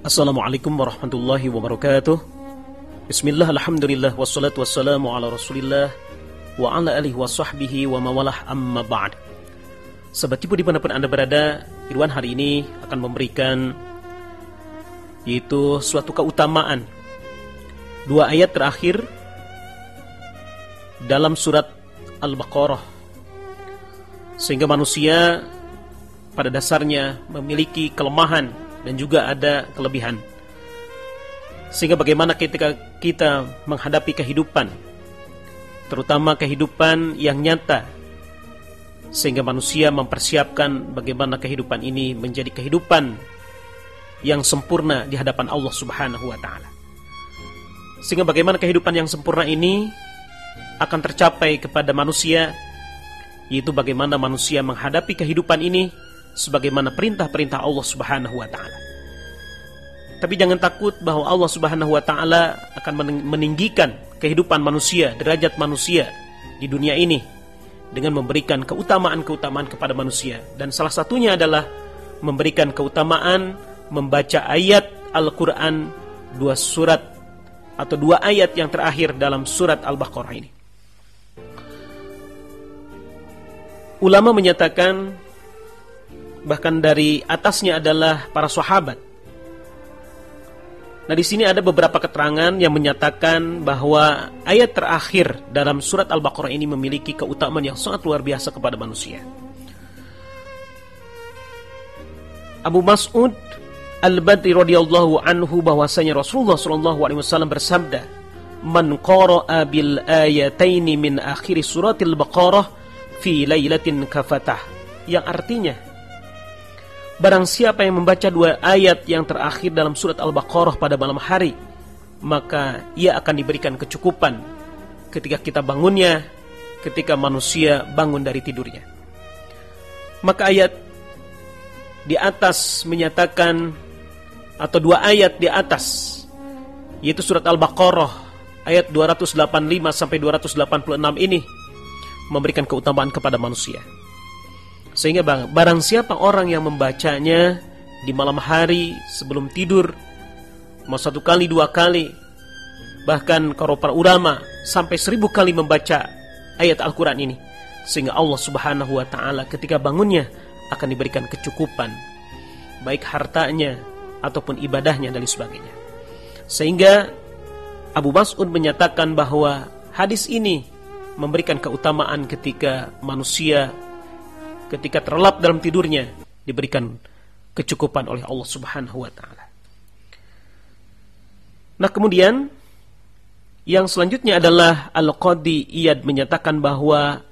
Assalamualaikum warahmatullahi wabarakatuh. Bismillah, alhamdulillah, wassalatu wassalamu ala rasulillah wa ala alihi wa sahbihi wa mawalah, amma ba'd. Sahabat Ibu dimanapun Anda berada, Irwan hari ini akan memberikan yaitu suatu keutamaan dua ayat terakhir dalam surat Al-Baqarah, sehingga manusia pada dasarnya memiliki kelemahan dan juga ada kelebihan. Sehingga bagaimana ketika kita menghadapi kehidupan, terutama kehidupan yang nyata, sehingga manusia mempersiapkan bagaimana kehidupan ini menjadi kehidupan yang sempurna di hadapan Allah Subhanahu wa Ta'ala. Sehingga bagaimana kehidupan yang sempurna ini akan tercapai kepada manusia, yaitu bagaimana manusia menghadapi kehidupan ini sebagaimana perintah-perintah Allah Subhanahu wa Ta'ala. Tapi jangan takut bahwa Allah Subhanahu wa Ta'ala akan meninggikan kehidupan manusia, derajat manusia di dunia ini dengan memberikan keutamaan-keutamaan kepada manusia. Dan salah satunya adalah memberikan keutamaan membaca ayat Al-Quran, dua surat atau dua ayat yang terakhir dalam surat Al-Baqarah ini. Ulama menyatakan, bahkan dari atasnya adalah para sahabat. Nah, di sini ada beberapa keterangan yang menyatakan bahwa ayat terakhir dalam surat Al-Baqarah ini memiliki keutamaan yang sangat luar biasa kepada manusia. Abu Mas'ud Al-Badri radhiyallahu anhu bahwasanya Rasulullah sallallahu alaihi wasallam bersabda, "Man qara'a bil ayataini min akhir suratil Baqarah fi lailatin kafatah." Yang artinya, barang siapa yang membaca dua ayat yang terakhir dalam surat Al-Baqarah pada malam hari, maka ia akan diberikan kecukupan ketika kita bangunnya, ketika manusia bangun dari tidurnya. Maka ayat di atas menyatakan, atau dua ayat di atas, yaitu surat Al-Baqarah ayat 285 sampai 286 ini memberikan keutamaan kepada manusia. Sehingga barang siapa orang yang membacanya di malam hari sebelum tidur, mau satu kali, dua kali, bahkan kalau para ulama sampai 1000 kali membaca ayat Al-Quran ini, sehingga Allah Subhanahu wa Ta'ala ketika bangunnya akan diberikan kecukupan, baik hartanya ataupun ibadahnya dan sebagainya. Sehingga Abu Mas'ud menyatakan bahwa hadis ini memberikan keutamaan ketika manusia ketika terlelap dalam tidurnya diberikan kecukupan oleh Allah Subhanahu wa Ta'ala. Nah, kemudian yang selanjutnya adalah Al-Qadi Iyad menyatakan bahwa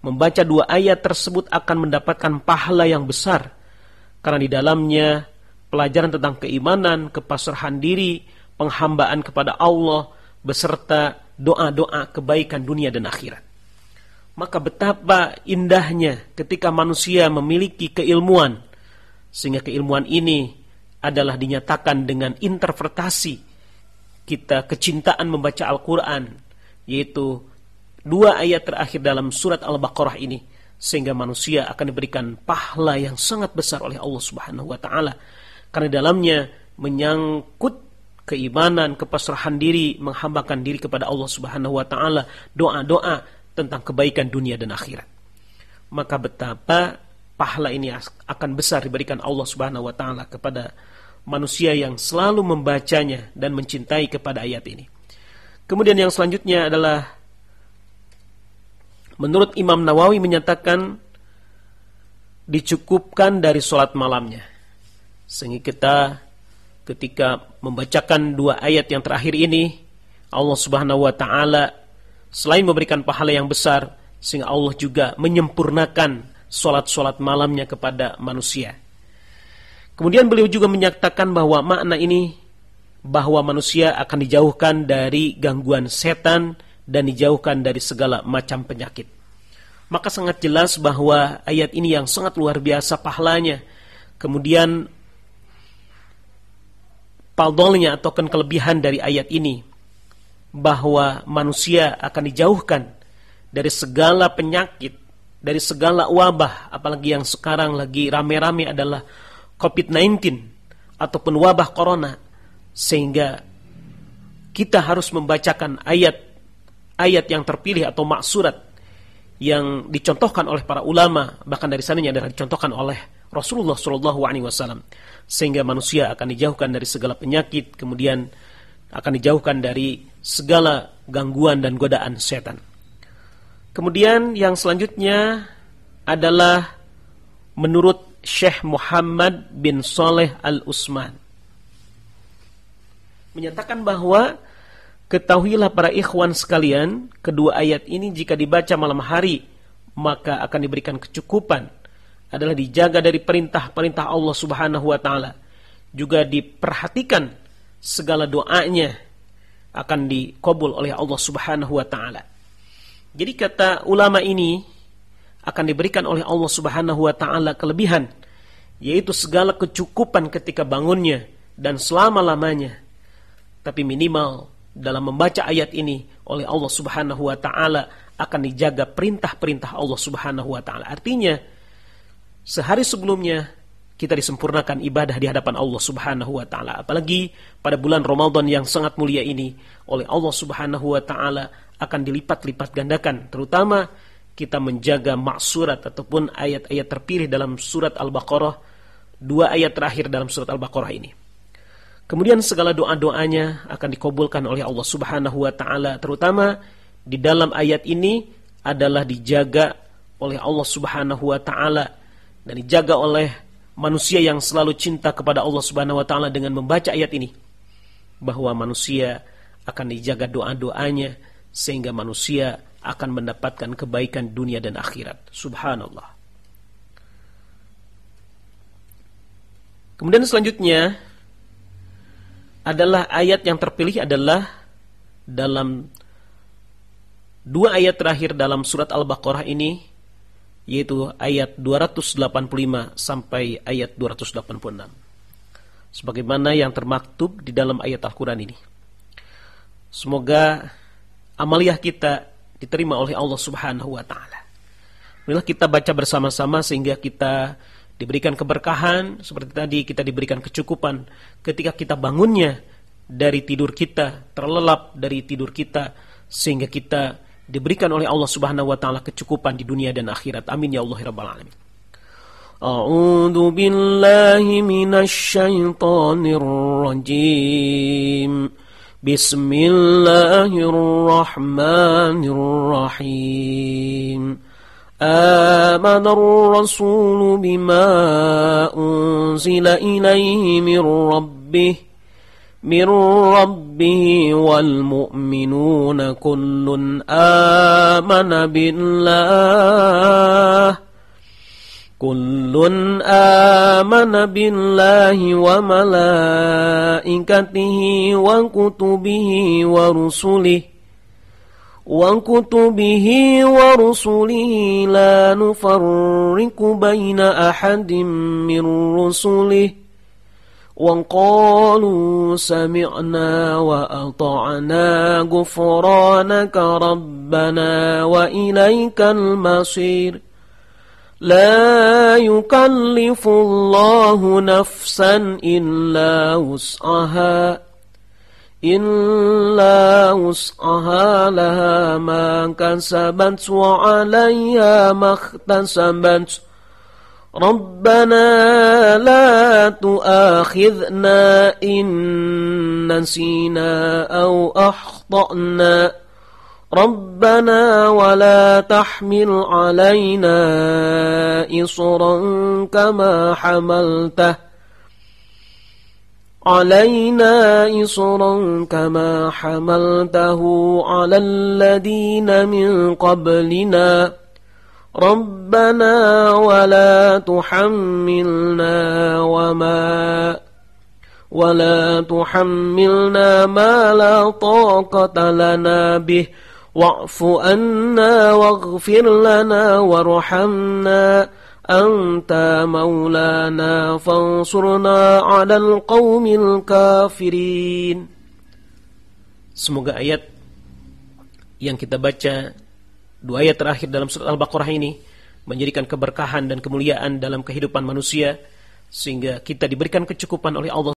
membaca dua ayat tersebut akan mendapatkan pahala yang besar, karena di dalamnya pelajaran tentang keimanan, kepasrahan diri, penghambaan kepada Allah, beserta doa-doa kebaikan dunia dan akhirat. Maka betapa indahnya ketika manusia memiliki keilmuan, sehingga keilmuan ini adalah dinyatakan dengan interpretasi kita kecintaan membaca Al-Quran, yaitu dua ayat terakhir dalam surat Al-Baqarah ini, sehingga manusia akan diberikan pahala yang sangat besar oleh Allah Subhanahu wa Ta'ala, karena dalamnya menyangkut keimanan, kepasrahan diri, menghambakan diri kepada Allah Subhanahu wa Ta'ala, doa-doa tentang kebaikan dunia dan akhirat. Maka betapa pahala ini akan besar diberikan Allah Subhanahu wa Ta'ala kepada manusia yang selalu membacanya dan mencintai kepada ayat ini. Kemudian yang selanjutnya adalah, menurut Imam Nawawi menyatakan dicukupkan dari sholat malamnya. Sehingga kita ketika membacakan dua ayat yang terakhir ini, Allah Subhanahu wa Ta'ala selain memberikan pahala yang besar, sehingga Allah juga menyempurnakan sholat-sholat malamnya kepada manusia. Kemudian beliau juga menyatakan bahwa makna ini, bahwa manusia akan dijauhkan dari gangguan setan dan dijauhkan dari segala macam penyakit. Maka sangat jelas bahwa ayat ini yang sangat luar biasa pahalanya. Kemudian fadlnya atau kelebihan dari ayat ini, bahwa manusia akan dijauhkan dari segala penyakit, dari segala wabah, apalagi yang sekarang lagi rame-rame adalah COVID-19. ataupun wabah corona, sehingga kita harus membacakan ayat yang terpilih atau maksurat yang dicontohkan oleh para ulama, bahkan dari sananya adalah dicontohkan oleh Rasulullah SAW, sehingga manusia akan dijauhkan dari segala penyakit, kemudian akan dijauhkan dari segala gangguan dan godaan setan. Kemudian yang selanjutnya adalah menurut Syekh Muhammad bin Saleh Al-Utsman, menyatakan bahwa ketahuilah para ikhwan sekalian, kedua ayat ini jika dibaca malam hari maka akan diberikan kecukupan, adalah dijaga dari perintah-perintah Allah Subhanahu wa taala, juga diperhatikan segala doanya akan dikabul oleh Allah Subhanahu wa taala. Jadi kata ulama ini akan diberikan oleh Allah Subhanahu wa taala kelebihan, yaitu segala kecukupan ketika bangunnya dan selama-lamanya. Tapi minimal dalam membaca ayat ini oleh Allah Subhanahu wa taala akan dijaga perintah-perintah Allah Subhanahu wa taala. Artinya sehari sebelumnya kita disempurnakan ibadah di hadapan Allah Subhanahu wa taala. Apalagi pada bulan Ramadan yang sangat mulia ini, oleh Allah Subhanahu wa taala akan dilipat-lipat gandakan, terutama kita menjaga maksurat ataupun ayat-ayat terpilih dalam surat Al-Baqarah, 2 ayat terakhir dalam surat Al-Baqarah ini. Kemudian segala doa-doanya akan dikabulkan oleh Allah Subhanahu wa taala, terutama di dalam ayat ini adalah dijaga oleh Allah Subhanahu wa taala dan dijaga oleh manusia yang selalu cinta kepada Allah Subhanahu wa taala dengan membaca ayat ini, bahwa manusia akan dijaga doa-doanya sehingga manusia akan mendapatkan kebaikan dunia dan akhirat. Subhanallah. Kemudian selanjutnya adalah ayat yang terpilih adalah dalam 2 ayat terakhir dalam surat Al-Baqarah ini, yaitu ayat 285 sampai ayat 286. Sebagaimana yang termaktub di dalam ayat Al-Quran ini. Semoga amaliyah kita diterima oleh Allah Subhanahu wa taala. Marilah kita baca bersama-sama sehingga kita diberikan keberkahan, seperti tadi kita diberikan kecukupan ketika kita bangunnya dari tidur kita, terlelap dari tidur kita, sehingga kita diberikan oleh Allah Subhanahu wa taala kecukupan di dunia dan akhirat. Amin ya Allah rabbal alamin. A'udzu billahi minasy syaithanir rajim. Bismillahirrahmanirrahim. Amanar rasulu bima unzila ilaihi min rabbih wal mu'minuna kullun amana billahi wa malaikatihi wa kutubihi wa rusulihi la nufarriqu baina ahadin min rusulihi wa qalu sami'na wa ata'na ghufranaka rabbana wa ilaikal masir. La yukallifullahu nafsan illa wus'aha laha ma kasabat wa 'alayha makhtasabat. Rabbana la tu'akhidhna in nasina aw akhtana. Rabbana wa la tahmil 'alaina isran kama hamaltahu 'alal ladina min qablina. Rabbana wa la tuhammilna ma la taqata lana bih. Wa'fu anna waghfir lana warhamna anta maulana fansurna 'alal qaumil kafirin. Semoga ayat yang kita baca, 2 ayat terakhir dalam surat Al-Baqarah ini, menjadikan keberkahan dan kemuliaan dalam kehidupan manusia, sehingga kita diberikan kecukupan oleh Allah